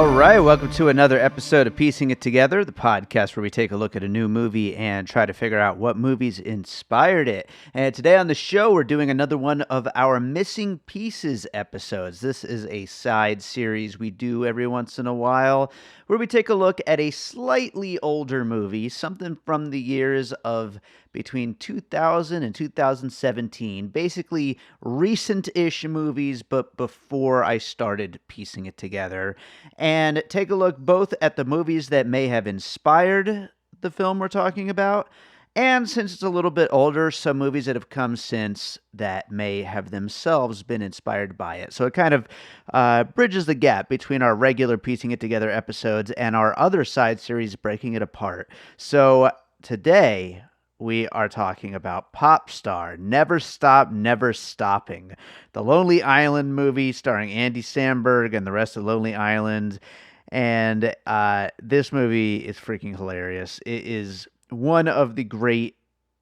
All right, welcome to another episode of Piecing It Together, the podcast where we take a look at a new movie and try to figure out what movies inspired it. And today on the show, we're doing another one of our Missing Pieces episodes. This is a side series we do every once in a while where we take a look at a slightly older movie, something from the years of between 2000 and 2017, basically recent-ish movies, but before I started piecing it together, and take a look both at the movies that may have inspired the film we're talking about, and since it's a little bit older, some movies that have come since that may have themselves been inspired by it. So it kind of bridges the gap between our regular Piecing It Together episodes and our other side series, Breaking It Apart. So today, we are talking about Popstar, Never Stop, Never Stopping, the Lonely Island movie starring Andy Samberg and the rest of Lonely Island. And this movie is freaking hilarious. It is one of the great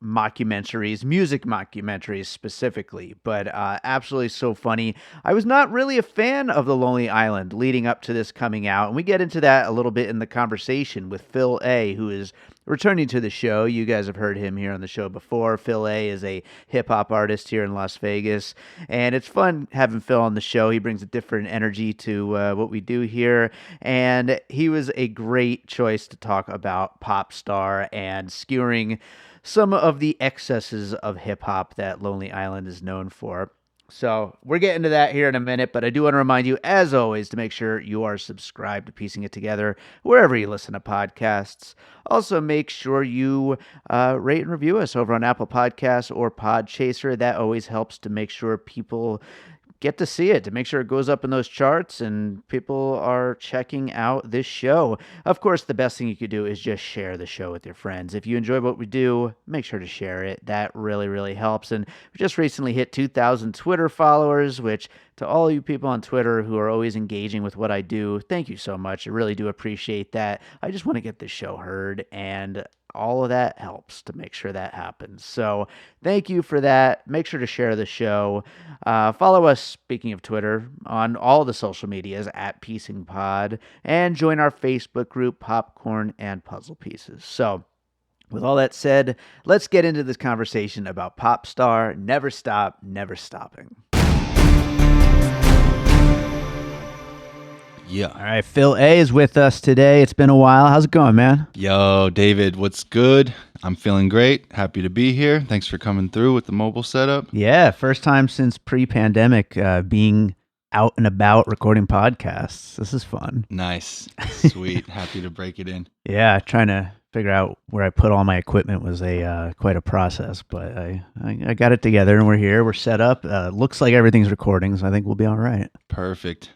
mockumentaries, music mockumentaries specifically, but absolutely so funny. I was not really a fan of The Lonely Island leading up to this coming out, and we get into that a little bit in the conversation with Phil A., who is returning to the show. You guys have heard him here on the show before. Phil A. is a hip-hop artist here in Las Vegas, and it's fun having Phil on the show. He brings a different energy to what we do here, and he was a great choice to talk about Popstar and skewering some of the excesses of hip-hop that Lonely Island is known for. So we're getting to that here in a minute, but I do want to remind you, as always, to make sure you are subscribed to Piecing It Together wherever you listen to podcasts. Also, make sure you rate and review us over on Apple Podcasts or Podchaser. That always helps to make sure people get to see it, to make sure it goes up in those charts and people are checking out this show. Of course, the best thing you could do is just share the show with your friends. If you enjoy what we do, make sure to share it. That really, really helps. And we just recently hit 2,000 Twitter followers, which to all you people on Twitter who are always engaging with what I do, thank you so much. I really do appreciate that. I just want to get this show heard, and all of that helps to make sure that happens. So thank you for that. Make sure to share the show. Follow us, speaking of Twitter, on all the social medias at Piecing Pod, and join our Facebook group, Popcorn and Puzzle Pieces. So with all that said, let's get into this conversation about Popstar, Never Stop, Never Stopping. Yeah. All right, Phil A. is with us today. It's been a while. How's it going, man? Yo, David, what's good? I'm feeling great. Happy to be here. Thanks for coming through with the mobile setup. Yeah, first time since pre-pandemic being out and about recording podcasts. This is fun. Nice. Sweet. Happy to break it in. Yeah, trying to figure out where I put all my equipment was quite a process, but I got it together and we're here. We're set up. Looks like everything's recording, so I think we'll be all right. Perfect.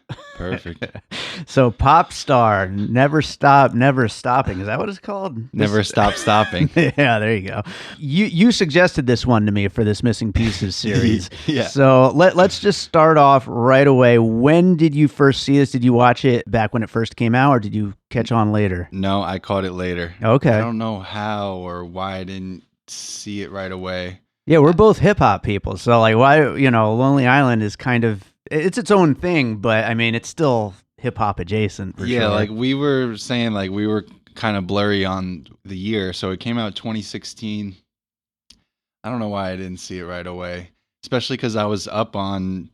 So Popstar, Never Stop, Never Stopping. Is that what it's called? Never Stop Stopping. Yeah, there you go. You suggested this one to me for this Missing Pieces series. Yeah. So let's just start off right away. When did you first see this? Did you watch it back when it first came out, or did you catch on later? No, I caught it later. Okay. I don't know how or why I didn't see it right away. Yeah, we're both hip hop people, so like, why, Lonely Island is kind of, it's its own thing, but I mean, it's still hip hop adjacent for sure. Yeah, like we were saying, like we were kind of blurry on the year, so it came out 2016. I don't know why I didn't see it right away, especially because I was up on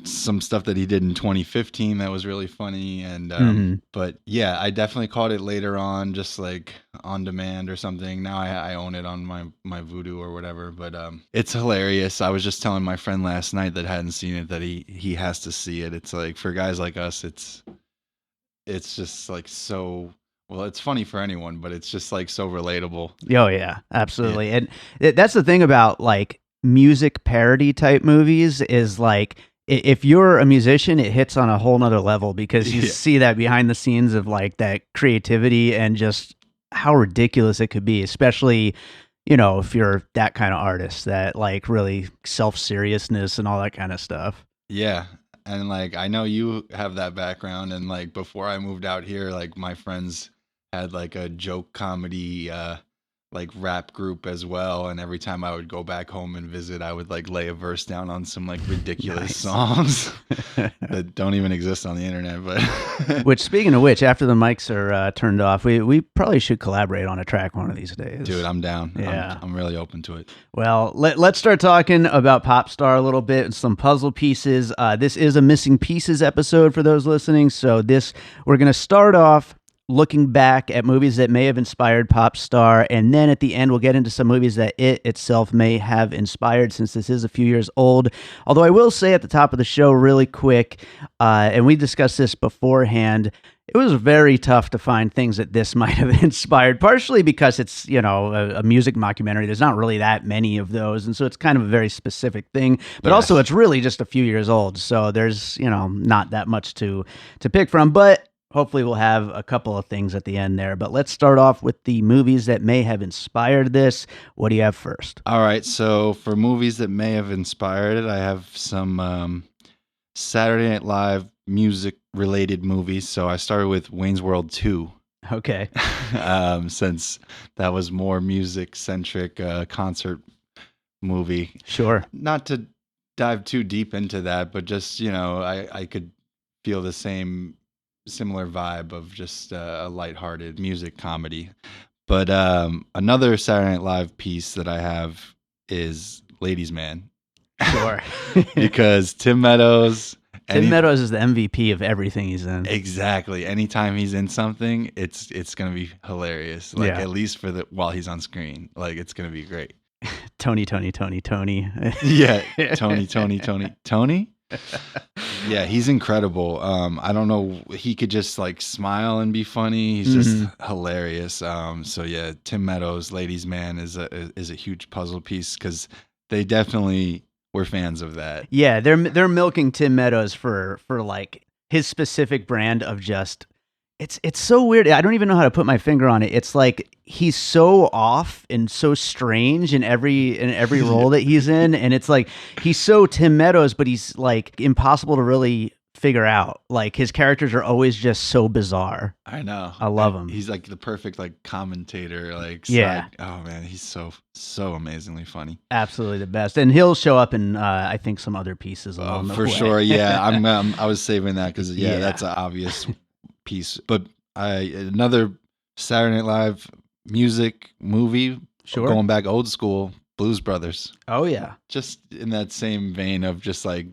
some stuff that he did in 2015 that was really funny, and but yeah, I definitely caught it later on, just like on demand or something. Now I own it on my Vudu or whatever, but it's hilarious. I was just telling my friend last night that hadn't seen it that he has to see it. It's like, for guys like us, it's just like so, well, it's funny for anyone, but it's just like so relatable. Oh yeah, absolutely. Yeah. And that's the thing about like music parody type movies is like, if you're a musician, it hits on a whole nother level because you see that behind the scenes of like that creativity and just how ridiculous it could be, especially, if you're that kind of artist, that like really self-seriousness and all that kind of stuff. Yeah. And like, I know you have that background, and like before I moved out here, like my friends had like a joke comedy like rap group as well, and every time I would go back home and visit, I would like lay a verse down on some like ridiculous songs that don't even exist on the internet. But Which, speaking of which, after the mics are turned off, we probably should collaborate on a track one of these days. dude, I'm down. Yeah. I'm really open to it. Well, let's start talking about Popstar a little bit and some puzzle pieces. This is a missing pieces episode for those listening, so we're going to start off looking back at movies that may have inspired Popstar, and then at the end we'll get into some movies that it itself may have inspired, since this is a few years old. Although I will say at the top of the show really quick, and we discussed this beforehand, it was very tough to find things that this might have inspired, partially because it's, a music mockumentary. There's not really that many of those, and so it's kind of a very specific thing. But also it's really just a few years old, so there's, not that much to pick from. But hopefully we'll have a couple of things at the end there. But let's start off with the movies that may have inspired this. What do you have first? All right, so for movies that may have inspired it, I have some Saturday Night Live music-related movies. So I started with Wayne's World 2. Okay. Since that was more music-centric concert movie. Sure. Not to dive too deep into that, but just, I could feel the similar vibe of just a lighthearted music comedy. But another Saturday Night Live piece that I have is Ladies Man. Sure. Because Tim Meadows is the MVP of everything he's in. Exactly. Anytime he's in something, it's going to be hilarious. Like at least while he's on screen, like it's going to be great. Tony. Yeah. Tony. Yeah, he's incredible. I don't know, he could just like smile and be funny. He's just hilarious. So yeah, Tim Meadows, Ladies Man is a huge puzzle piece, because they definitely were fans of that. Yeah, they're milking Tim Meadows for like his specific brand of just it's so weird. I don't even know how to put my finger on it. It's like he's so off and so strange in every role that he's in, and it's like he's so Tim Meadows, but he's like impossible to really figge out. Like his characters are always just so bizarre. I know. I love him. He's like the perfect like commentator. Like oh man, he's so amazingly funny. Absolutely the best, and he'll show up in I think some other pieces along the way. For sure. Yeah, I was saving that because that's an obvious piece. But another Saturday Night Live music movie. Sure. Going back old school, Blues Brothers. Oh yeah. Just in that same vein of just like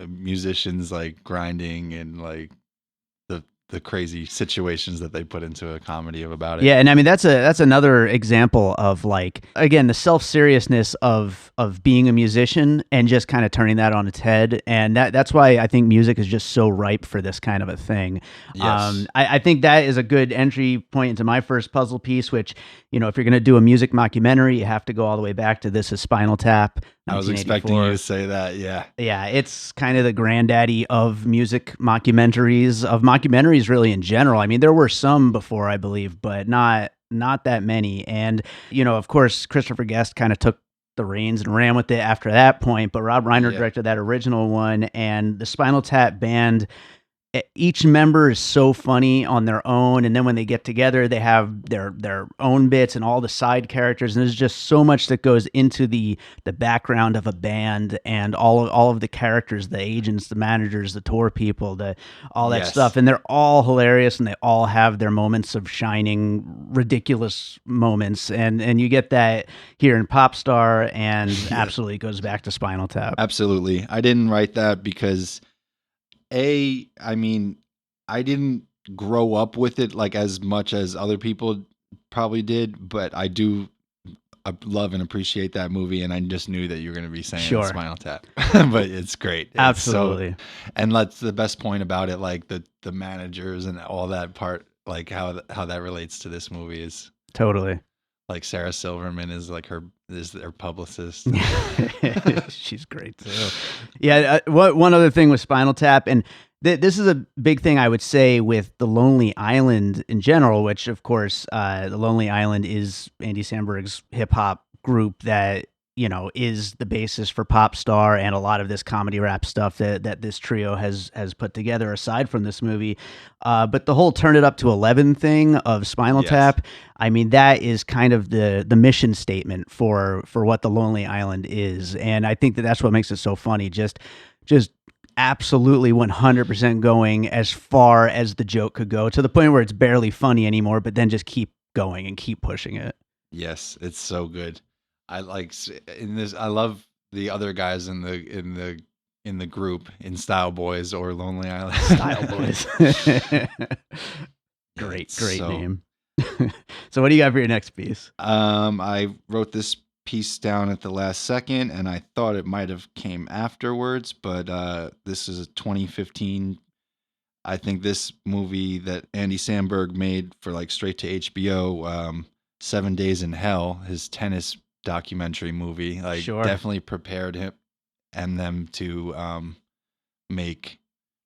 musicians like grinding and like the crazy situations that they put into a comedy about it. Yeah, and I mean that's another example of like, again, the self-seriousness of being a musician and just kind of turning that on its head, and that's why I think music is just so ripe for this kind of a thing. Yes. I think that is a good entry point into my first puzzle piece, which, if you're going to do a music mockumentary, you have to go all the way back to This Is Spinal Tap. I was expecting you to say that, yeah. Yeah, it's kind of the granddaddy of music mockumentaries really in general. I mean, there were some before, I believe, but not that many. And, of course, Christopher Guest kind of took the reins and ran with it after that point, but Rob Reiner directed that original one, and the Spinal Tap band, each member is so funny on their own, and then when they get together, they have their own bits and all the side characters, and there's just so much that goes into the background of a band and all of the characters, the agents, the managers, the tour people, all that stuff, and they're all hilarious, and they all have their moments of shining, ridiculous moments, and you get that here in Popstar, and absolutely goes back to Spinal Tap. Absolutely. I didn't write that because I mean, I didn't grow up with it like as much as other people probably did, but I do love and appreciate that movie, and I just knew that you were going to be saying Spinal Tap. But it's great. Absolutely. And that's the best point about it, like the managers and all that part, like how that relates to this movie is totally. Like Sarah Silverman is their publicist. She's great too. Yeah. One other thing with Spinal Tap, and this is a big thing I would say with The Lonely Island in general, which of course, The Lonely Island is Andy Samberg's hip hop group that is the basis for Popstar and a lot of this comedy rap stuff that this trio has put together aside from this movie. But the whole turn it up to 11 thing of Spinal Yes. Tap, I mean, that is kind of the mission statement for what The Lonely Island is. And I think that that's what makes it so funny. Just absolutely 100% going as far as the joke could go, to the point where it's barely funny anymore, but then just keep going and keep pushing it. Yes, it's so good. I love the other guys in the group in Style Boys or Lonely Island. Style Boys. Great so- name. So what do you got for your next piece? I wrote this piece down at the last second, and I thought it might have came afterwards, but this is a 2015. I think this movie that Andy Samberg made for like straight to HBO, 7 Days in Hell, his tennis documentary movie, like Sure. definitely prepared him and them to make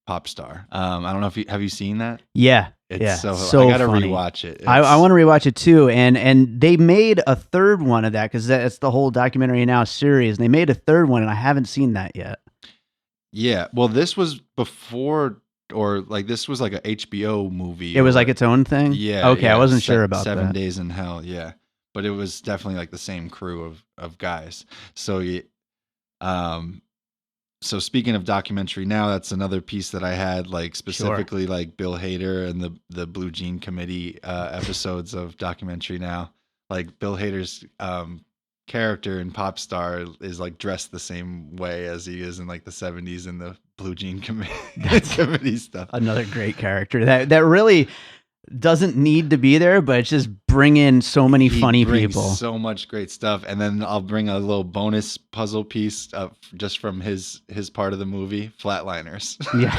Popstar. I don't know if have you seen that? Yeah. It's yeah. so I gotta funny. rewatch it. I want to rewatch it too, and they made a third one of that because that's the whole documentary now series. And they made a third one, and I haven't seen that yet. Yeah, well, this was before, or like this was like a HBO movie. It was or- like its own thing. Yeah. Okay, I wasn't sure about 7 that. Days in Hell. Yeah, but it was definitely like the same crew of guys. So so speaking of documentary now, that's another piece that I had, like specifically like Bill Hader and the Blue Jean Committee episodes of documentary now. Like Bill Hader's character in Popstar is like dressed the same way as he is in like the 70s in the Blue Jean Committee stuff. Another great character that really doesn't need to be there, but it's just bring in so many He funny brings people. so much great stuff, and then I'll bring a little bonus puzzle piece just from his part of the movie, Flatliners. Yeah.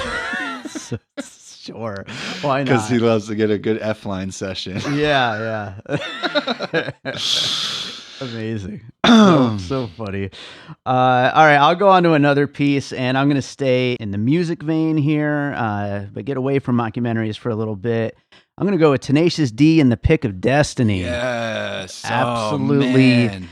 Sure. Why not? Because he loves to get a good F-line session. Yeah. Amazing. So funny. All right, I'll go on to another piece, and I'm going to stay in the music vein here, but get away from mockumentaries for a little bit. I'm going to go with Tenacious D and the Pick of Destiny. Yes. Absolutely. Oh, man.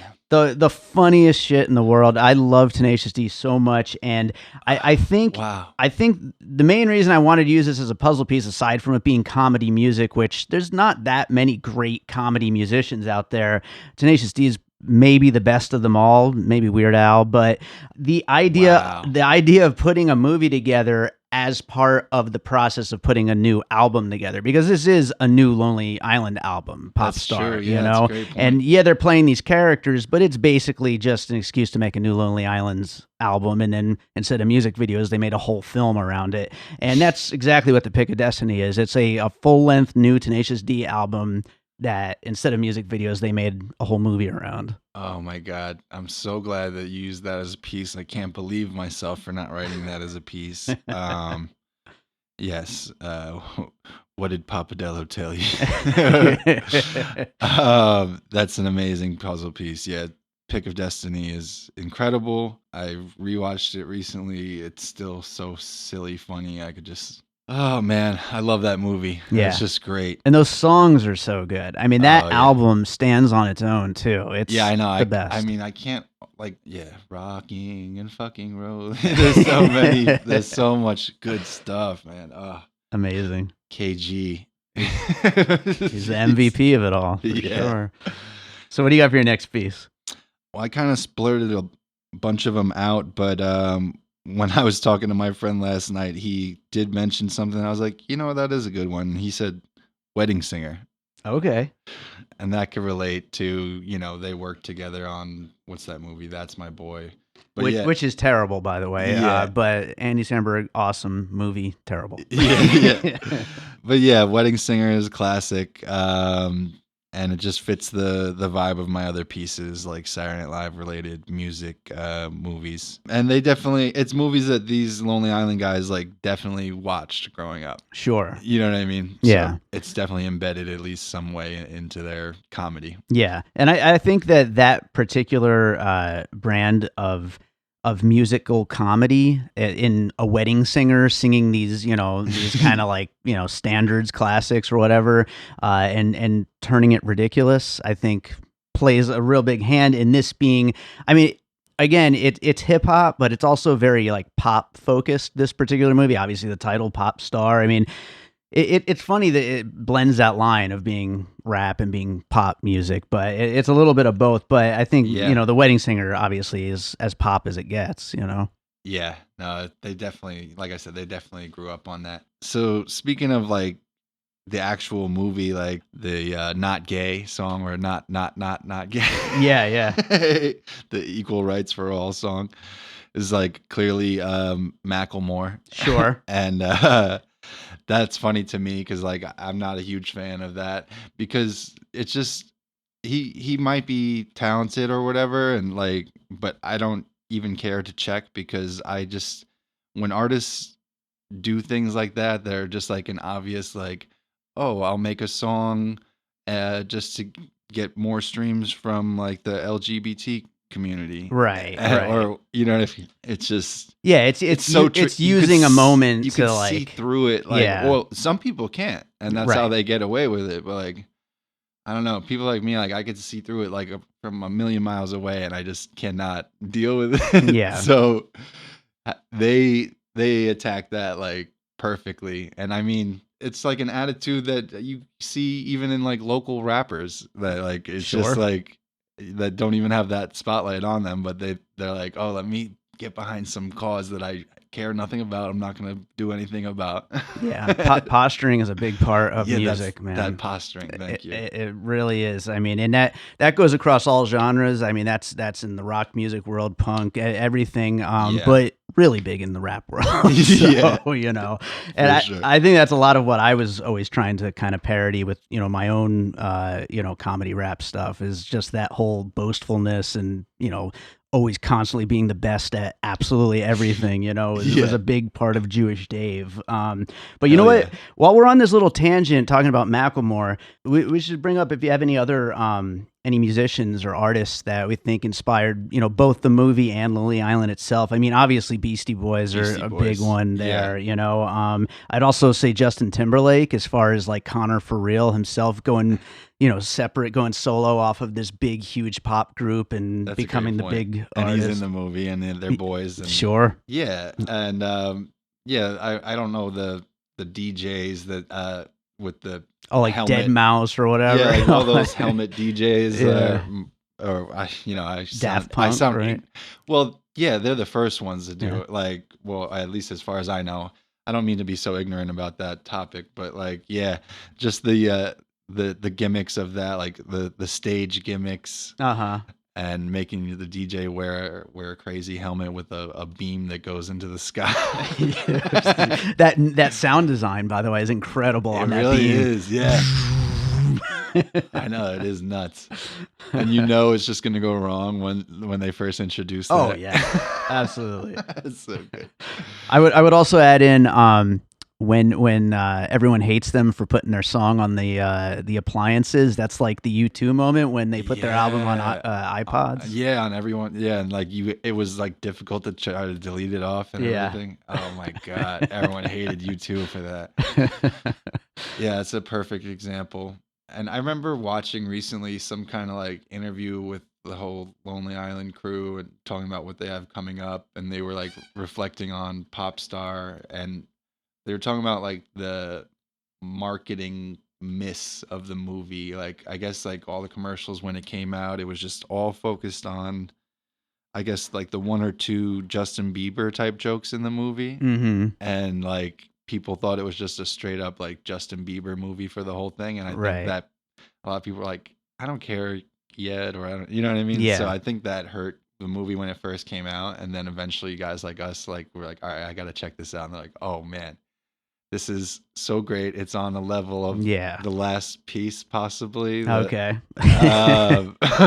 The funniest shit in the world. I love Tenacious D so much, and I think Wow. I think the main reason I wanted to use this as a puzzle piece, aside from it being comedy music, which there's not that many great comedy musicians out there, Tenacious D is maybe the best of them all, maybe Weird Al, but the idea of putting a movie together as part of the process of putting a new album together, because this is a new Lonely Island album, That's Popstar, true. you Yeah, that's know? a great point. And yeah, they're playing these characters, but it's basically just an excuse to make a new Lonely Islands album. And then instead of music videos, they made a whole film around it. And that's exactly what the Pick of Destiny is. It's a full-length new Tenacious D album that instead of music videos, they made a whole movie around. Oh my God. I'm so glad that you used that as a piece. I can't believe myself for not writing that as a piece. Yes. What did Papadello tell you? That's an amazing puzzle piece. Yeah. Pick of Destiny is incredible. I rewatched it recently. It's still so silly funny. I could just, oh man, I love that movie. Yeah. It's just great. And those songs are so good. I mean, that Oh, yeah. album stands on its own too. It's Yeah, I know. the best. I mean, I can't rocking and fucking rolling. There's so many. There's so much good stuff, man. Amazing. KG. He's the MVP of it all, for Yeah. sure. So what do you got for your next piece? Well, I kind of splurted a bunch of them out, but when I was talking to my friend last night, he did mention something. I was like, that is a good one. He said, Wedding Singer. Okay. And that could relate to, they worked together on, what's that movie? That's My Boy. But Which is terrible, by the way. Yeah. But Andy Samberg, awesome movie, terrible. Yeah. But yeah, Wedding Singer is a classic. And it just fits the vibe of my other pieces, like Saturday Night Live related music movies. And it's movies that these Lonely Island guys like definitely watched growing up. Sure. You know what I mean? Yeah. So it's definitely embedded at least some way into their comedy. Yeah. And I think that particular brand of musical comedy in a wedding singer singing these, these kind of like, standards, classics or whatever, and turning it ridiculous, I think plays a real big hand in this being, I mean, again, it's hip hop, but it's also very like pop focused. This particular movie, obviously, the title Popstar. I mean, it's funny that it blends that line of being rap and being pop music, but it's a little bit of both. But I think The Wedding Singer obviously is as pop as it gets. Yeah, no, they definitely, like I said, they definitely grew up on that. So speaking of like the actual movie, like the "Not Gay" song, or not gay. Yeah. The Equal Rights for All song is like clearly Macklemore. Sure. And that's funny to me because like I'm not a huge fan of that, because it's just he might be talented or whatever, and like, but I don't even care to check, because I just, when artists do things like that, they're just like an obvious like, oh, I'll make a song just to get more streams from like the LGBT community, right. Or it's just, it's so it's using a moment you to can like see through it, like, well, some people can't, and that's how they get away with it, but like, I don't know, people like me, like I get to see through it like from a million miles away, and I just cannot deal with it. So they attack that like perfectly, and I mean, it's like an attitude that you see even in like local rappers, that like it's just like, that don't even have that spotlight on them, but they're like, oh, let me get behind some cause that I care nothing about, I'm not going to do anything about. Posturing is a big part of music, man. That posturing, thank you. It really is. I mean, and that goes across all genres. I mean, that's in the rock music world, punk, everything, but really big in the rap world. So, and I think that's a lot of what I was always trying to kind of parody with, my own, comedy rap stuff, is just that whole boastfulness and, always constantly being the best at absolutely everything, it was a big part of Jewish Dave. But you know what? Yeah. While we're on this little tangent talking about Macklemore, we should bring up if you have any other any musicians or artists that we think inspired, both the movie and Lonely Island itself. I mean, obviously Beastie Boys are a big one there, I'd also say Justin Timberlake, as far as like Connor for Real himself going, separate, going solo off of this big, huge pop group and That's becoming the big and artist. He's in the movie, and they're boys. And, sure. Yeah. And I don't know the DJs that with the like helmet. Dead Mouse or whatever. Yeah, like all those helmet DJs. Or Daft Punk, right? Well, yeah, they're the first ones to do it. Like, well, at least as far as I know. I don't mean to be so ignorant about that topic, but like, yeah, just the gimmicks of that, like the stage gimmicks, and making the DJ wear a crazy helmet with a beam that goes into the sky. That sound design, by the way, is incredible. On that really beam. Is, yeah. I know, it is nuts, and it's just gonna go wrong when they first introduce that. Oh yeah, absolutely. That's so good. I would also add in when everyone hates them for putting their song on the appliances. That's like the U2 moment when they put their album on iPods. On everyone. Yeah, and like it was like difficult to try to delete it off and everything. Oh my god, everyone hated U2 for that. Yeah, it's a perfect example. And I remember watching recently some kind of like interview with the whole Lonely Island crew and talking about what they have coming up, and they were like reflecting on Popstar, and they were talking about like the marketing miss of the movie. Like, I guess like all the commercials when it came out, it was just all focused on, I guess, like the one or two Justin Bieber type jokes in the movie. Mm-hmm. And like people thought it was just a straight up like Justin Bieber movie for the whole thing. And I think that a lot of people were like, I don't care yet, or I don't, you know what I mean? Yeah. So I think that hurt the movie when it first came out. And then eventually guys like us, like, we're like, all right, I got to check this out. And they're like, oh man, this is so great. It's on the level of the last piece, possibly. Okay.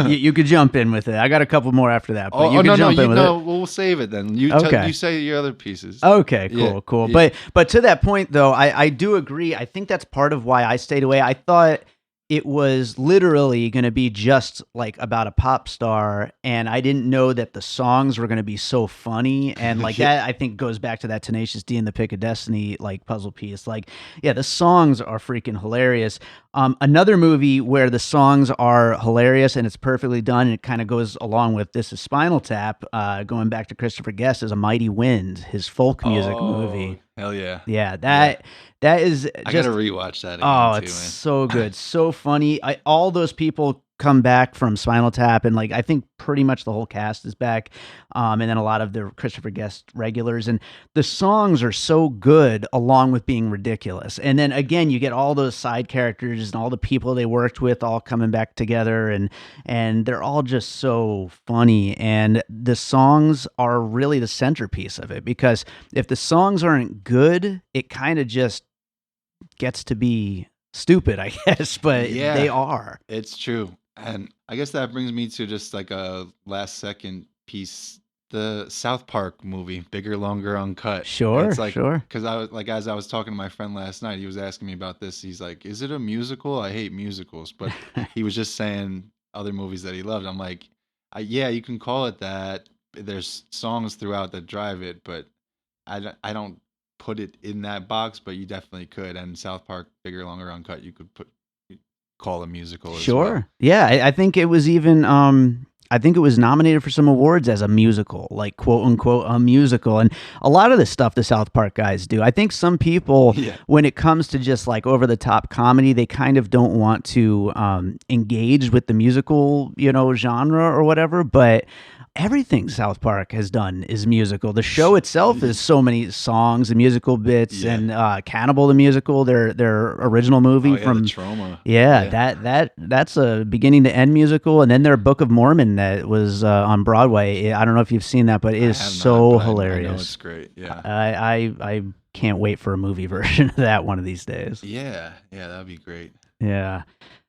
You could jump in with it. I got a couple more after that. But we'll save it then. You say your other pieces. Okay, cool. Yeah. But to that point, though, I do agree. I think that's part of why I stayed away. I thought it was literally going to be just like about a pop star, and I didn't know that the songs were going to be so funny, and like Yeah. that I think goes back to that Tenacious D and the Pick of Destiny like puzzle piece. Like, yeah, the songs are freaking hilarious. Another movie where the songs are hilarious and it's perfectly done, and it kind of goes along with this is Spinal Tap. Going back to Christopher Guest, is A Mighty Wind, his folk music Oh, movie. hell yeah. Yeah, Yeah. that is I just gotta rewatch that again oh, too, it's man. so good, so funny. All those people come back from Spinal Tap, and like I think pretty much the whole cast is back, and then a lot of the Christopher Guest regulars, and the songs are so good, along with being ridiculous. And then again, you get all those side characters and all the people they worked with all coming back together, and they're all just so funny. And the songs are really the centerpiece of it, because if the songs aren't good, it kind of just gets to be stupid, I guess, but Yeah. they are. It's true. And I guess that brings me to just like a last second piece. The South Park movie, Bigger, Longer, Uncut. Sure, It's like, sure. because I was like, as I was talking to my friend last night, he was asking me about this. He's like, is it a musical? I hate musicals. But he was just saying other movies that he loved. I'm like, yeah, you can call it that. There's songs throughout that drive it, but I don't put it in that box, but you definitely could. And South Park, Bigger, Longer, Uncut, you could call a musical as well. Sure. Yeah, I think it was even I think it was nominated for some awards as a musical, like quote unquote a musical. And a lot of the stuff the South Park guys do. I think some people, Yeah. when it comes to just like over the top comedy, they kind of don't want to engage with the musical, genre or whatever, but everything South Park has done is musical. The show itself is so many songs and musical bits, Yeah. and Cannibal the musical, their original movie Oh, yeah, from the Trauma. that's a beginning to end musical, and then their Book of Mormon that was on Broadway. I don't know if you've seen that, but it I is have not, so but I know hilarious. it's great. Yeah. I can't wait for a movie version of that one of these days. Yeah, that'd be great. Yeah.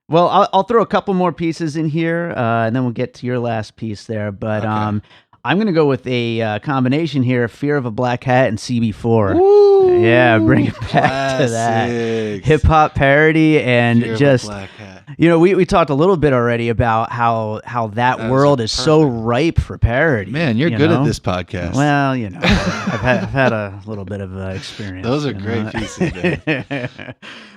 Well, I'll throw a couple more pieces in here, and then we'll get to your last piece there. But Okay. I'm going to go with a combination here: Fear of a Black Hat and CB4. Woo! Yeah, bring it back to that Classics. hip hop parody, and Fear of a just Black Hat. we talked a little bit already about how that That was world is so perfect. ripe for parody. Man, you're you good know? at this podcast. Well, I've had a little bit of experience. Those are you great know? pieces, man.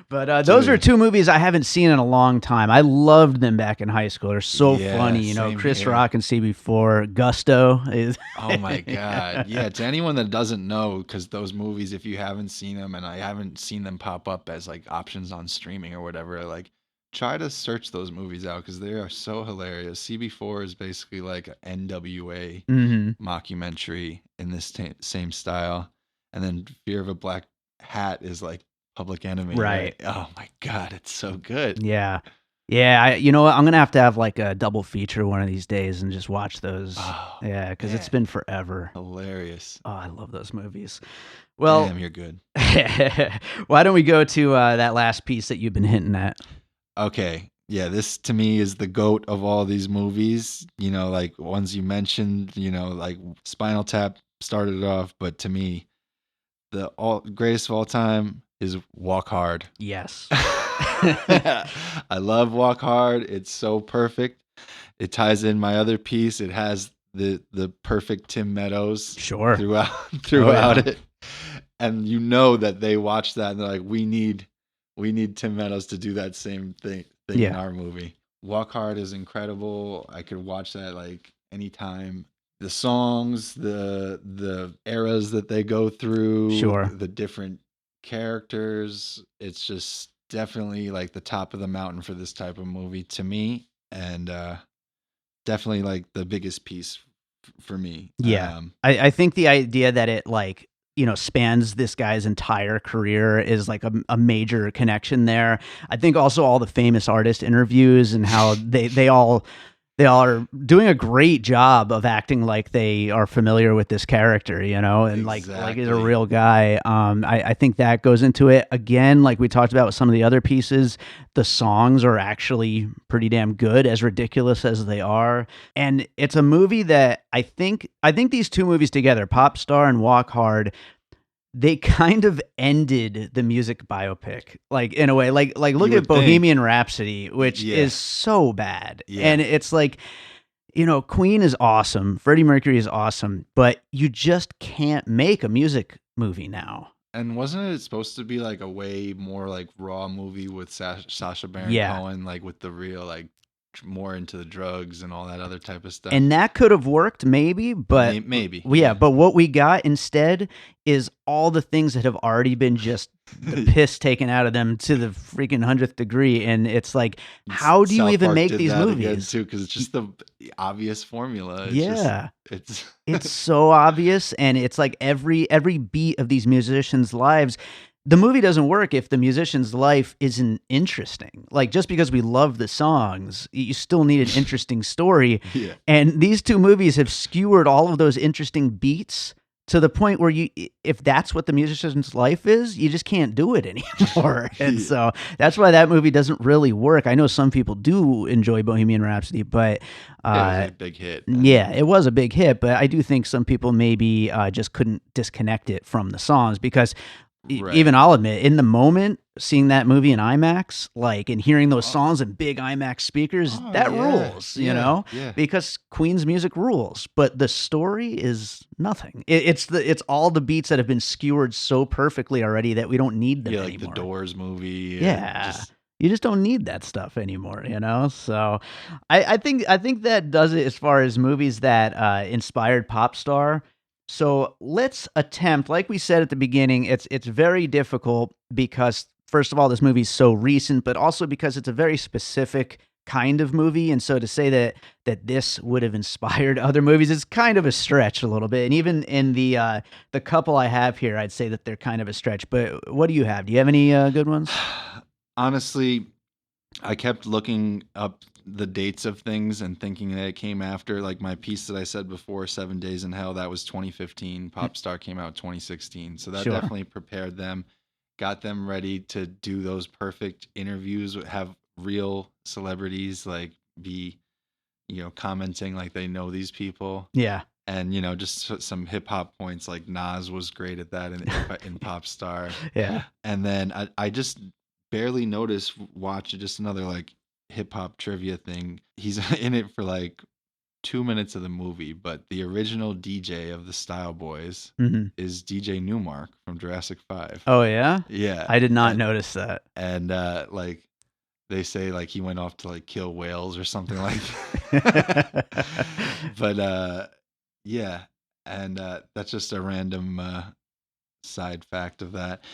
But those are two movies I haven't seen in a long time. I loved them back in high school. They're so Yeah, funny. same Chris here. Rock and CB4. Gusto is. Oh my God. Yeah, to anyone that doesn't know, because those movies, if you haven't seen them, and I haven't seen them pop up as like options on streaming or whatever, like try to search those movies out because they are so hilarious. CB4 is basically like an NWA Mm-hmm. mockumentary in this same style. And then Fear of a Black Hat is like Public Enemy. Right. Oh my God, it's so good. Yeah. Yeah, you know what? I'm gonna have like a double feature one of these days and just watch those. Oh, Yeah, because it's man. been forever. Hilarious. Oh, I love those movies. Well, Damn, you're good. why don't we go to that last piece that you've been hinting at? Okay. Yeah, this to me is the GOAT of all these movies. Like ones you mentioned, like Spinal Tap started it off, but to me, the greatest of all time is Walk Hard. Yes. I love Walk Hard. It's so perfect. It ties in my other piece. It has the perfect Tim Meadows Sure. throughout it. And that they watch that and they're like, we need Tim Meadows to do that same thing in our movie. Walk Hard is incredible. I could watch that like anytime. The songs, the eras that they go through, Sure. the different characters, it's just definitely like the top of the mountain for this type of movie to me, and definitely like the biggest piece for me. Yeah. I think the idea that it like spans this guy's entire career is like a major connection there. I think also all the famous artist interviews and how they all are doing a great job of acting like they are familiar with this character, and like he's a real guy. I think that goes into it. Again, like we talked about with some of the other pieces, the songs are actually pretty damn good, as ridiculous as they are. And it's a movie that I think these two movies together, Popstar and Walk Hard, they kind of ended the music biopic, like, in a way. Like look You at would think. Bohemian Rhapsody, which Yeah. is so bad. Yeah. And it's like, Queen is awesome, Freddie Mercury is awesome, but you just can't make a music movie now. And wasn't it supposed to be like a way more like raw movie with Sacha Baron Yeah. Cohen, like with the real like more into the drugs and all that other type of stuff? And that could have worked maybe, but Maybe, yeah, yeah. but what we got instead is all the things that have already been just the piss taken out of them to the freaking 100th degree. And it's like, how do you South even Park make did these that again, movies? too, because it's just the obvious formula. It's Yeah. just, It's so obvious, and it's like every beat of these musicians' lives, the movie doesn't work if the musician's life isn't interesting. Like, just because we love the songs, you still need an interesting story. Yeah. And these two movies have skewered all of those interesting beats to the point where if that's what the musician's life is, you just can't do it anymore. And so that's why that movie doesn't really work. I know some people do enjoy Bohemian Rhapsody, but it was a big hit. yeah, it was a big hit, but I do think some people maybe just couldn't disconnect it from the songs because Right. even I'll admit, in the moment, seeing that movie in IMAX, like, and hearing those songs in big IMAX speakers, that rules, Yeah. because Queen's music rules, but the story is nothing. It's all the beats that have been skewered so perfectly already that we don't need them Yeah, like anymore. the Doors movie. Yeah. You just don't need that stuff anymore, So I think that does it as far as movies that inspired Popstar. So let's attempt, like we said at the beginning, it's very difficult because, first of all, this movie's so recent, but also because it's a very specific kind of movie. And so to say that this would have inspired other movies is kind of a stretch a little bit. And even in the couple I have here, I'd say that they're kind of a stretch. But what do you have? Do you have any good ones? Honestly, I kept looking up the dates of things and thinking that it came after, like my piece that I said before, 7 Days in Hell, that was 2015. Popstar came out 2016. So that Sure. definitely prepared them, got them ready to do those perfect interviews, have real celebrities like be, commenting like they know these people. Yeah. And, just some hip hop points, like Nas was great at that in Popstar. Yeah. And then I just barely noticed, watch just another like hip hop trivia thing. He's in it for like 2 minutes of the movie, but the original DJ of the Style Boys is DJ Newmark from Jurassic 5. Oh, yeah? Yeah. I did not notice that. And like they say like he went off to like kill whales or something like that. But yeah. And that's just a random side fact of that.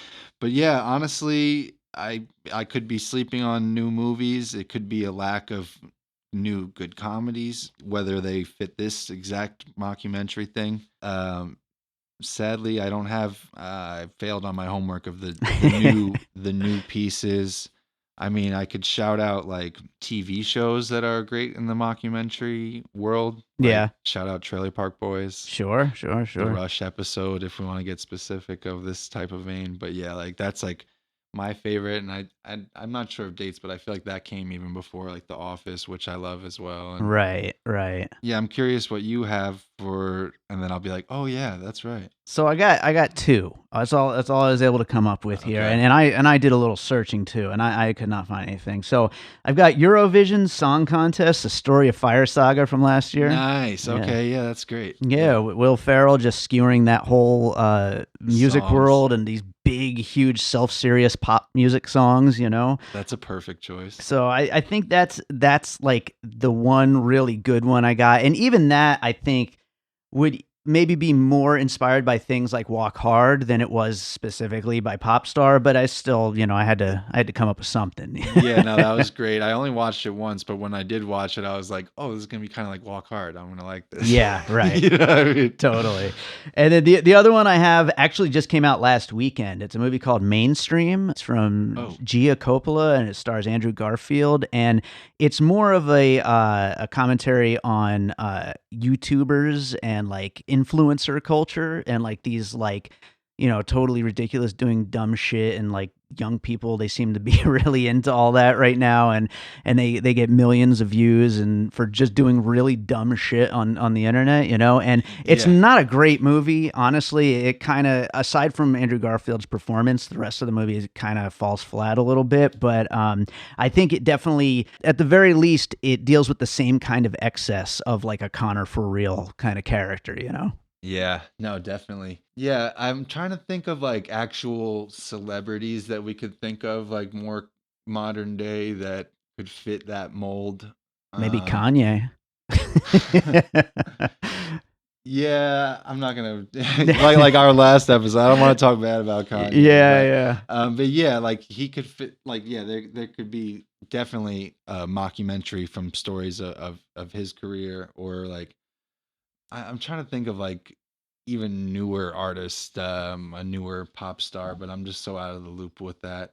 But yeah, honestly, I could be sleeping on new movies. It could be a lack of new good comedies, whether they fit this exact mockumentary thing. Sadly, I don't have. I failed on my homework of the new pieces. I mean, I could shout out like TV shows that are great in the mockumentary world. Like, Yeah. Shout out Trailer Park Boys. Sure. The Rush episode, if we want to get specific of this type of vein. But yeah, like that's like my favorite, and I'm not sure of dates, but I feel like that came even before like The Office, which I love as well. And Right. yeah, I'm curious what you have for, and then I'll be like, oh yeah, that's right. So I got two. That's all I was able to come up with here. Okay. And I did a little searching too, and I could not find anything. So I've got Eurovision Song Contest, The Story of Fire Saga from last year. Nice. Okay, yeah, that's great. Yeah, Will Ferrell just skewering that whole music Songs. world and these big, huge, self-serious pop music songs, That's a perfect choice. So I think that's like the one really good one I got. And even that, I think, would maybe be more inspired by things like Walk Hard than it was specifically by Popstar, but I still, I had to come up with something. Yeah, no, that was great. I only watched it once, but when I did watch it, I was like, oh, this is going to be kind of like Walk Hard. I'm going to like this. Yeah, right. You know what I mean? Totally. And then the other one I have actually just came out last weekend. It's a movie called Mainstream. It's from Gia Coppola, and it stars Andrew Garfield. And it's more of a commentary on YouTubers and like influencer culture and like these like, totally ridiculous doing dumb shit and like young people, they seem to be really into all that right now, and they get millions of views and for just doing really dumb shit on the internet, and it's Yeah. not a great movie, honestly. It kind of, aside from Andrew Garfield's performance, the rest of the movie kind of falls flat a little bit, but I think it definitely, at the very least, it deals with the same kind of excess of like a Connor for real kind of character. Yeah, no, definitely. Yeah, I'm trying to think of like actual celebrities that we could think of, like more modern day that could fit that mold. Maybe Um, Kanye. yeah, I'm not gonna like our last episode. I don't want to talk bad about Kanye. Yeah. But yeah, like he could fit. Like yeah, there could be definitely a mockumentary from stories of his career, or like I'm trying to think of like even newer artists, a newer pop star, but I'm just so out of the loop with that.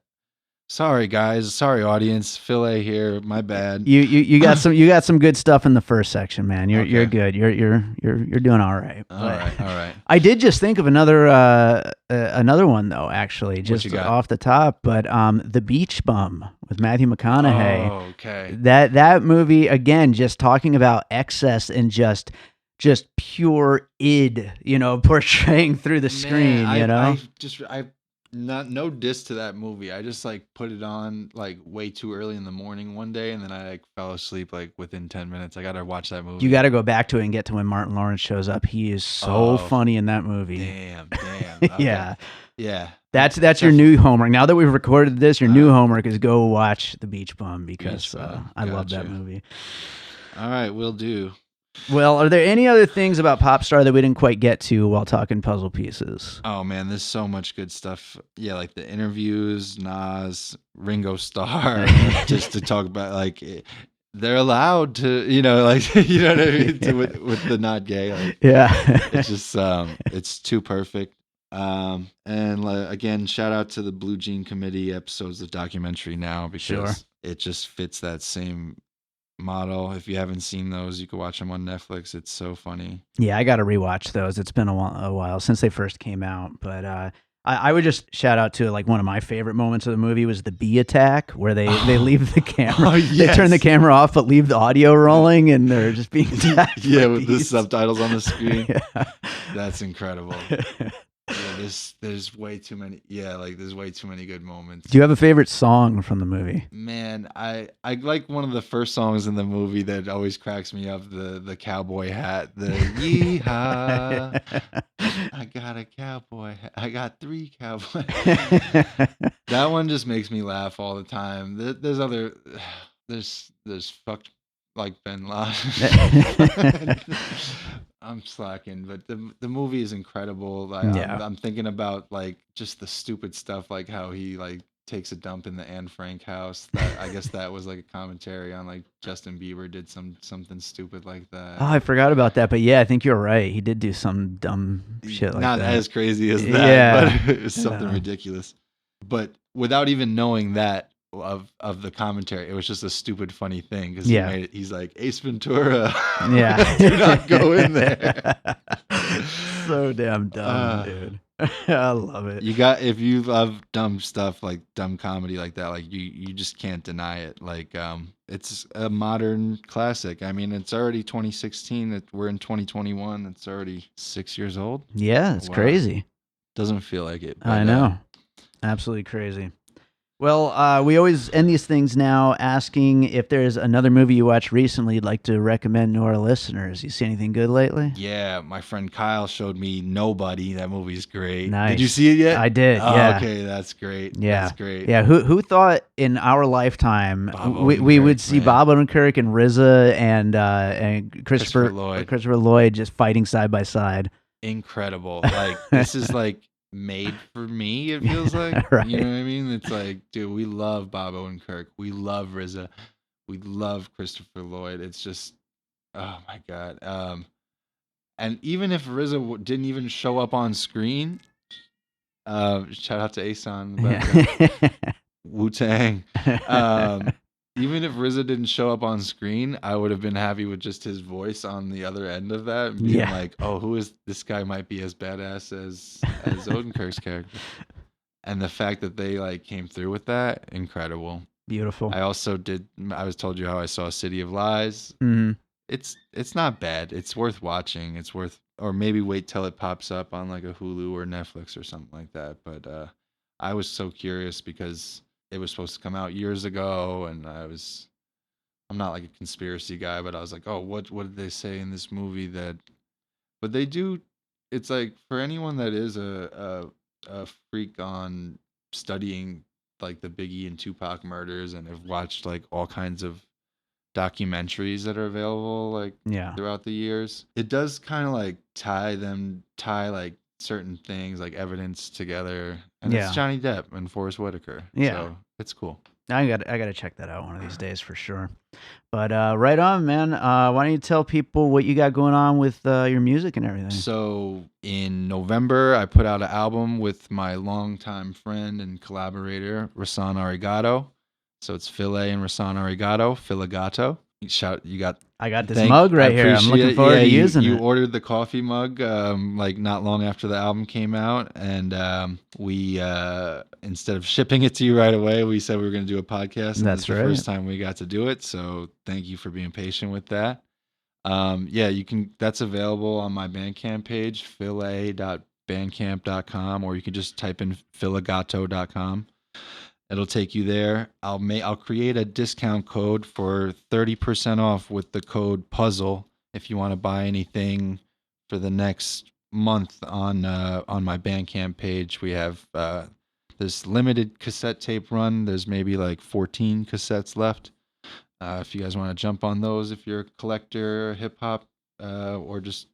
Sorry guys, sorry audience. Phil A here, my bad. You got some good stuff in the first section, man. You're Okay. good. You're doing all right. All right. I did just think of another one though, actually, What just you got? off the top. But The Beach Bum with Matthew McConaughey. Oh, okay. That movie, again, just talking about excess and just pure id, portraying through the screen. Man, I not no diss to that movie. I just like put it on like way too early in the morning one day, and then I like fell asleep like within 10 minutes. I gotta watch that movie. You got to go back to it and get to when Martin Lawrence shows up. He is so funny in that movie. Damn. Okay. Yeah. That's your new homework. Now that we've recorded this, your new homework is go watch The Beach Bum, because I love that movie. All right, will do. Well, are there any other things about Popstar that we didn't quite get to while talking puzzle pieces? Oh man, there's so much good stuff. Yeah, like the interviews, Nas, Ringo Starr, just to talk about like they're allowed to, like you know what I mean, with the not gay. Like, yeah, it's just it's too perfect. And again, shout out to the Blue Jean Committee episodes of documentary now, because it just fits that same model. If you haven't seen those, you can watch them on Netflix. It's so funny. Yeah, I got to rewatch those. It's been a while since they first came out, but I would just shout out to like one of my favorite moments of the movie was the bee attack, where they leave the camera, they turn the camera off but leave the audio rolling, and they're just being attacked. Yeah, with the subtitles on the screen. Yeah. That's incredible. Yeah, there's way too many. Yeah, like there's way too many good moments. Do you have a favorite song from the movie? Man, I like one of the first songs in the movie that always cracks me up. The cowboy hat, the yeehaw. I got a cowboy hat. I got 3 cowboy hats. That one just makes me laugh all the time. There's fucked like Ben Laden. I'm slacking, but the movie is incredible. Like, I'm thinking about like just the stupid stuff, like how he like takes a dump in the Anne Frank house. That I guess that was like a commentary on like Justin Bieber did something stupid like that. Oh, I forgot about that, but yeah, I think you're right. He did do some dumb shit like Not that. as crazy as that, but it was something ridiculous. But without even knowing that of the commentary, it was just a stupid funny thing, because he made it, he's like, Ace Ventura, do not go in there. So damn dumb, dude. I love it. If you love dumb stuff, like dumb comedy like that, like you just can't deny it. Like it's a modern classic. I mean, it's already 2016, we're in 2021, it's already 6 years old. Yeah, it's crazy. Doesn't feel like it, but, I know. Absolutely crazy. Well, we always end these things now asking if there's another movie you watched recently you'd like to recommend to our listeners. You see anything good lately? Yeah, my friend Kyle showed me Nobody. That movie's great. Nice. Did you see it yet? I did, yeah. Okay, that's great. Yeah. That's great. Yeah, who thought in our lifetime we would see Bob Odenkirk and RZA and Christopher Lloyd just fighting side by side? Incredible. Like, this is like made for me, it feels like. Right. You know what I mean? It's like, dude, we love Bob Odenkirk, we love RZA, we love Christopher Lloyd. It's just, oh my god. And even if RZA didn't even show up on screen, shout out to Asan, Wu-Tang. Even if RZA didn't show up on screen, I would have been happy with just his voice on the other end of that, and being like, oh, who is this guy? Might be as badass as Odenkirk's character. And the fact that they like came through with that, incredible. Beautiful. I also told you how I saw City of Lies. Mm-hmm. It's not bad. It's worth watching. It's worth, or maybe wait till it pops up on like a Hulu or Netflix or something like that. But I was so curious because it was supposed to come out years ago, and I'm not like a conspiracy guy, but I was like, oh, what did they say in this movie that? But they do. It's like for anyone that is a freak on studying like the Biggie and Tupac murders and have watched like all kinds of documentaries that are available like Yeah. throughout the years. It does kind of like tie like certain things like evidence together, and Yeah. it's Johnny Depp and Forrest Whitaker. Yeah. So it's cool. I gotta check that out one of these days for sure. But right on, man. Why don't you tell people what you got going on with your music and everything? So in November, I put out an album with my longtime friend and collaborator, Rasan Arigato. So it's Filet and Rasan Arigato, Filigato. I got this mug right here. I'm looking forward to using it. You ordered the coffee mug like not long after the album came out, and we instead of shipping it to you right away, we said we were going to do a podcast. And That's this is right. the first time we got to do it, so thank you for being patient with that. You can. That's available on my Bandcamp page, filet.bandcamp.com, or you can just type in filigato.com. It'll take you there. I'll create a discount code for 30% off with the code puzzle if you want to buy anything for the next month on my Bandcamp page. We have this limited cassette tape run. There's maybe like 14 cassettes left. If you guys want to jump on those, if you're a collector, hip hop, or just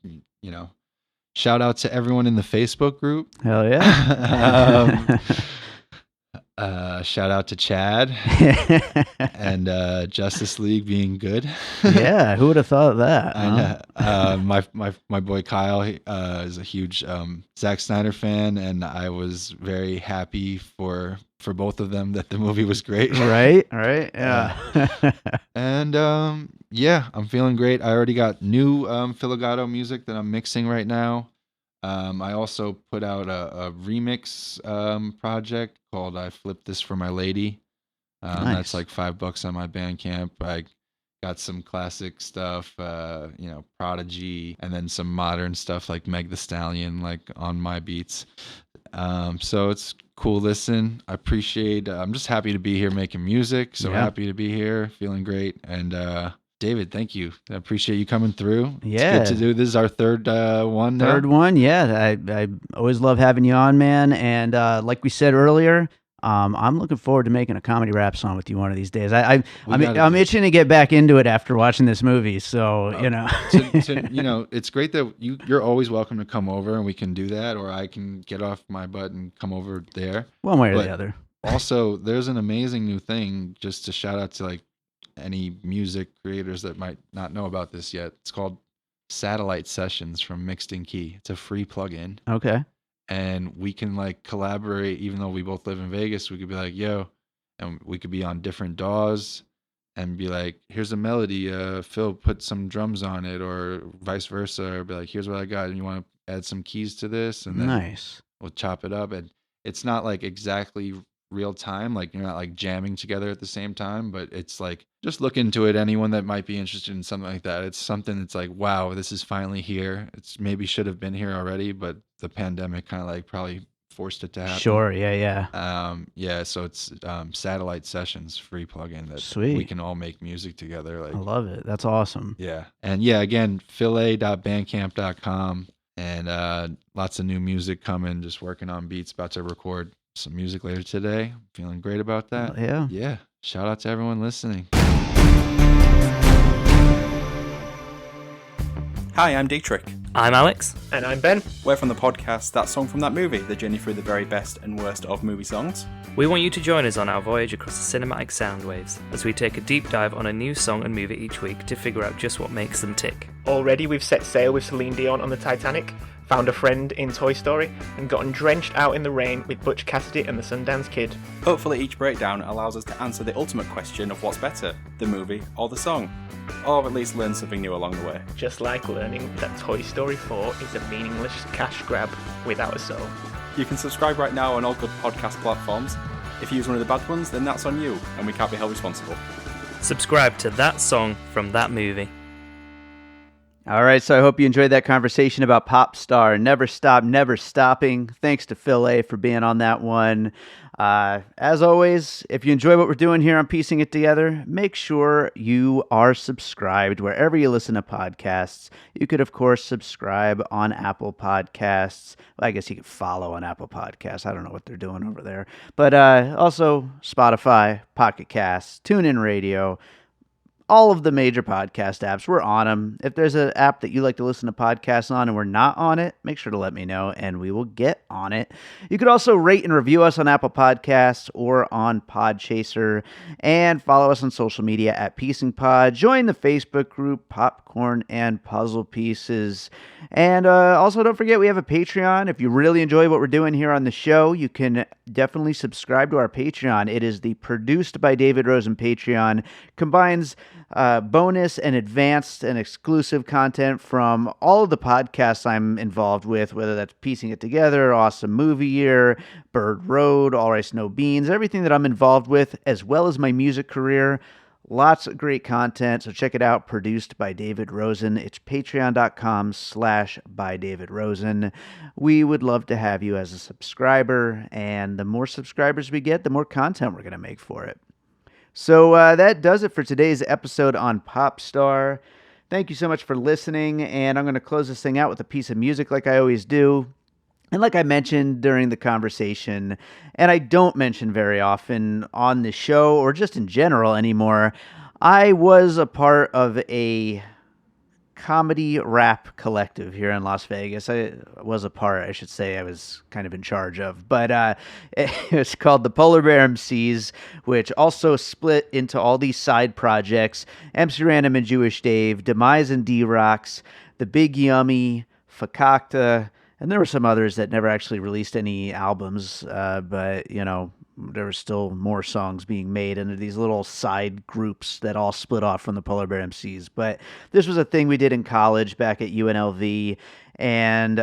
shout out to everyone in the Facebook group. Hell yeah. Shout out to Chad and Justice League being good. Yeah, who would have thought of that? Huh? My boy Kyle is a huge Zack Snyder fan, and I was very happy for both of them that the movie was great. Right, yeah. And I'm feeling great. I already got new Filigato music that I'm mixing right now. I also put out a remix project called I Flipped This for My Lady. Nice. That's like $5 on my Bandcamp. I got some classic stuff, Prodigy, and then some modern stuff like Meg Thee Stallion, like on my beats. So it's cool. Listen, I appreciate. I'm just happy to be here making music. So happy to be here, feeling great, and David, thank you. I appreciate you coming through. Yeah. It's good to do. This is our third one now. Third one, yeah. I always love having you on, man. And like we said earlier, I'm looking forward to making a comedy rap song with you one of these days. I'm itching to get back into it after watching this movie. So, it's great that you're always welcome to come over and we can do that, or I can get off my butt and come over there. One way or the other. Also, there's an amazing new thing, just to shout out to like any music creators that might not know about this yet. It's called Satellite Sessions from Mixed in Key. It's a free plugin. Okay. And we can like collaborate, even though we both live in Vegas. We could be like, yo, and we could be on different DAWs and be like, here's a melody, Phil put some drums on it, or vice versa, or be like, here's what I got, and you want to add some keys to this, and then nice. We'll chop it up. And it's not like exactly real time, like you're not like jamming together at the same time, but it's like, just look into it. Anyone that might be interested in something like that, it's something that's like, wow, this is finally here. It's maybe should have been here already, but the pandemic kind of like probably forced it to happen. Sure. Yeah. So it's Satellite Sessions, free plugin that Sweet. We can all make music together. Like, I love it. That's awesome. Yeah. And again, filet.bandcamp.com, and lots of new music coming, just working on beats, about to record some music later today. Feeling great about that. Yeah. Shout out to everyone listening. Hi, I'm Dietrich. I'm Alex. And I'm Ben. We're from the podcast That Song From That Movie, the journey through the very best and worst of movie songs. We want you to join us on our voyage across the cinematic sound waves as we take a deep dive on a new song and movie each week to figure out just what makes them tick. Already we've set sail with Celine Dion on the Titanic, found a friend in Toy Story, and gotten drenched out in the rain with Butch Cassidy and the Sundance Kid. Hopefully each breakdown allows us to answer the ultimate question of what's better, the movie or the song. Or at least learn something new along the way. Just like learning that Toy Story 4 is a meaningless cash grab without a soul. You can subscribe right now on all good podcast platforms. If you use one of the bad ones, then that's on you, and we can't be held responsible. Subscribe to that song from that movie. All right, so I hope you enjoyed that conversation about Popstar, Never Stop, Never Stopping. Thanks to Phil A. for being on that one. As always, if you enjoy what we're doing here on Piecing It Together, make sure you are subscribed wherever you listen to podcasts. You could, of course, subscribe on Apple Podcasts. Well, I guess you could follow on Apple Podcasts. I don't know what they're doing over there. But also Spotify, Pocket Casts, TuneIn Radio, all of the major podcast apps. We're on them. If there's an app that you like to listen to podcasts on and we're not on it, make sure to let me know and we will get on it. You could also rate and review us on Apple Podcasts or on Podchaser, and follow us on social media at Piecing Pod. Join the Facebook group Popcorn and Puzzle Pieces. And also don't forget we have a Patreon. If you really enjoy what we're doing here on the show, you can definitely subscribe to our Patreon. It is the Produced by David Rosen Patreon. Combines bonus and advanced and exclusive content from all of the podcasts I'm involved with, whether that's Piecing It Together, Awesome Movie Year, Bird Road, All Rice No Beans, everything that I'm involved with, as well as my music career. Lots of great content, so check it out. Produced by David Rosen. It's patreon.com/bydavidrosen. We would love to have you as a subscriber, and the more subscribers we get, the more content we're going to make for it. So that does it for today's episode on Popstar. Thank you so much for listening, and I'm going to close this thing out with a piece of music like I always do. And like I mentioned during the conversation, and I don't mention very often on the show or just in general anymore, I was a part of a comedy rap collective here in Las Vegas. I should say I was kind of in charge of, but it was called the Polar Bear MCs, which also split into all these side projects: MC Random and Jewish Dave, Demise and D-Rocks, The Big Yummy, Fakakta, and there were some others that never actually released any albums, but, you know, there were still more songs being made into these little side groups that all split off from the Polar Bear MCs. But this was a thing we did in college back at UNLV, and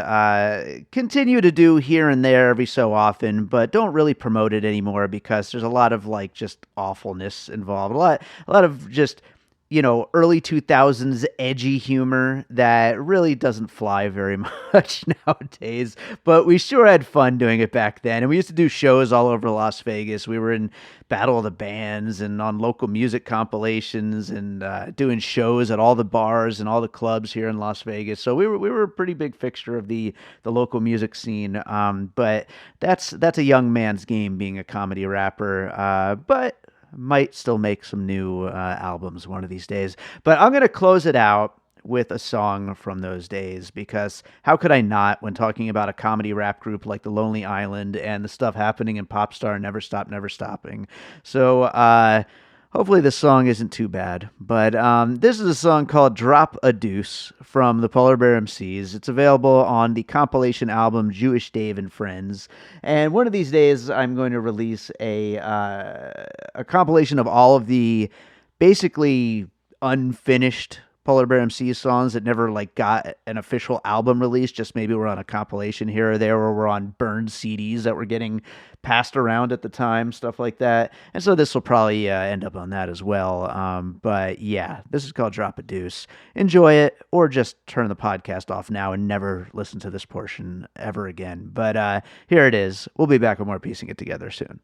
continue to do here and there every so often, but don't really promote it anymore because there's a lot of, like, just awfulness involved. A lot of just, you know, early 2000s edgy humor that really doesn't fly very much nowadays, but we sure had fun doing it back then. And we used to do shows all over Las Vegas. We were in Battle of the Bands and on local music compilations, and doing shows at all the bars and all the clubs here in Las Vegas. So we were a pretty big fixture of the local music scene. But that's a young man's game, being a comedy rapper. But might still make some new albums one of these days. But I'm going to close it out with a song from those days, because how could I not when talking about a comedy rap group like The Lonely Island and the stuff happening in Popstar, Never Stop, Never Stopping. So hopefully this song isn't too bad. But this is a song called Drop A Deuce from the Polar Bear MCs. It's available on the compilation album Jewish Dave and Friends. And one of these days I'm going to release a compilation of all of the basically unfinished Polar Bear MC songs that never got an official album release. Just maybe we're on a compilation here or there, or we're on burned CDs that were getting passed around at the time, stuff like that. And so this will probably end up on that as well. But yeah, this is called Drop a Deuce. Enjoy it, or just turn the podcast off now and never listen to this portion ever again. But here it is. We'll be back with more Piecing It Together soon.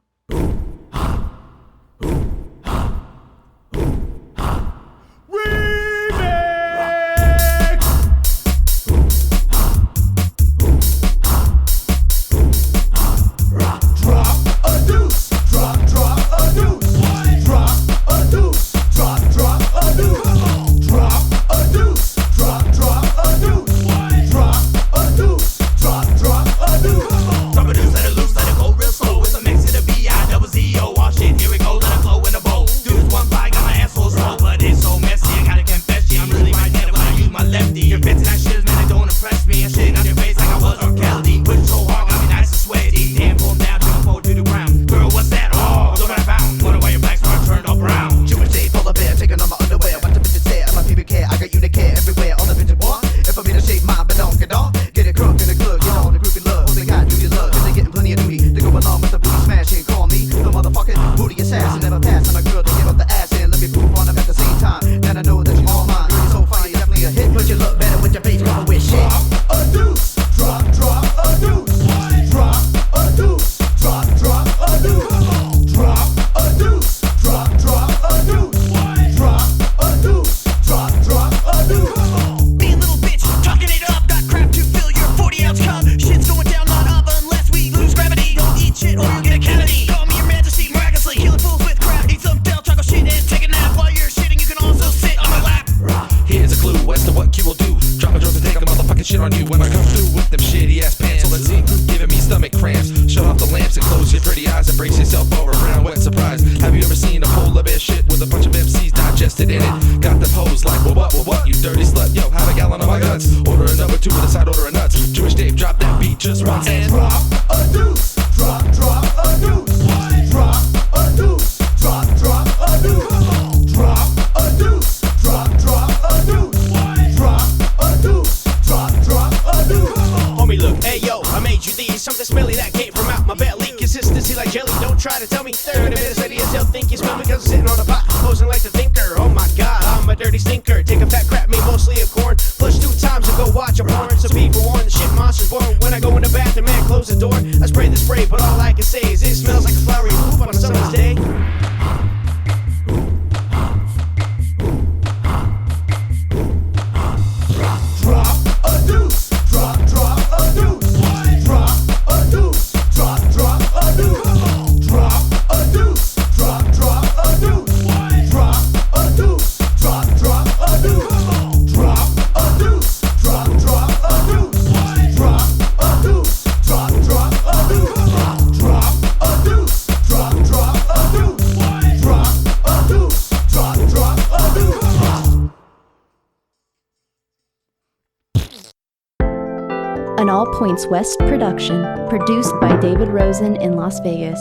Drop a deuce, let it loose, let it go real slow. It's a mix of the B-I-double-Z. as to what Q will do. Drop a drop and take a motherfucking shit on you when I come through with them shitty ass pants. So let's see who's giving me stomach cramps. Shut off the lamps and close your pretty eyes and brace yourself for a round wet surprise. Have you ever seen a polar bear shit with a bunch of MCs digested in it? Got them hoes like, well what, you dirty slut. Yo, have a gallon of my guts. Order a number 2 with a side order of nuts. Jewish Dave, drop that beat just once and drop a deuce. Drop a deuce. Drop a deuce. Drop a deuce. Drop a deuce. Drop a deuce. Drop a deuce. Drop a deuce. Homie, look, hey yo, I made you these. Something smelly that came from out my belly. Consistency like jelly, don't try to tell me 30 minutes later you still think you smell me cause I'm sitting on a pot, posing like the thinker. Oh my god, I'm a dirty stinker. Take a fat crap, me mostly of corn. Flush 2 times and go watch a porn. So people warn the shit monster's born. When I go in the bathroom, man, close the door. I spray the spray, but all I can say is it smells like a flowery poop on a summer's day. Drop a deuce. Drop a deuce. Drop a deuce. Drop a deuce. Drop a deuce. Drop a deuce. Drop a deuce. Drop a deuce. Drop a deuce. Drop a deuce. Drop a deuce. Drop a deuce. Drop a deuce. Drop a deuce. Drop a deuce. Drop a deuce. An All Points West production, produced by David Rosen in Las Vegas.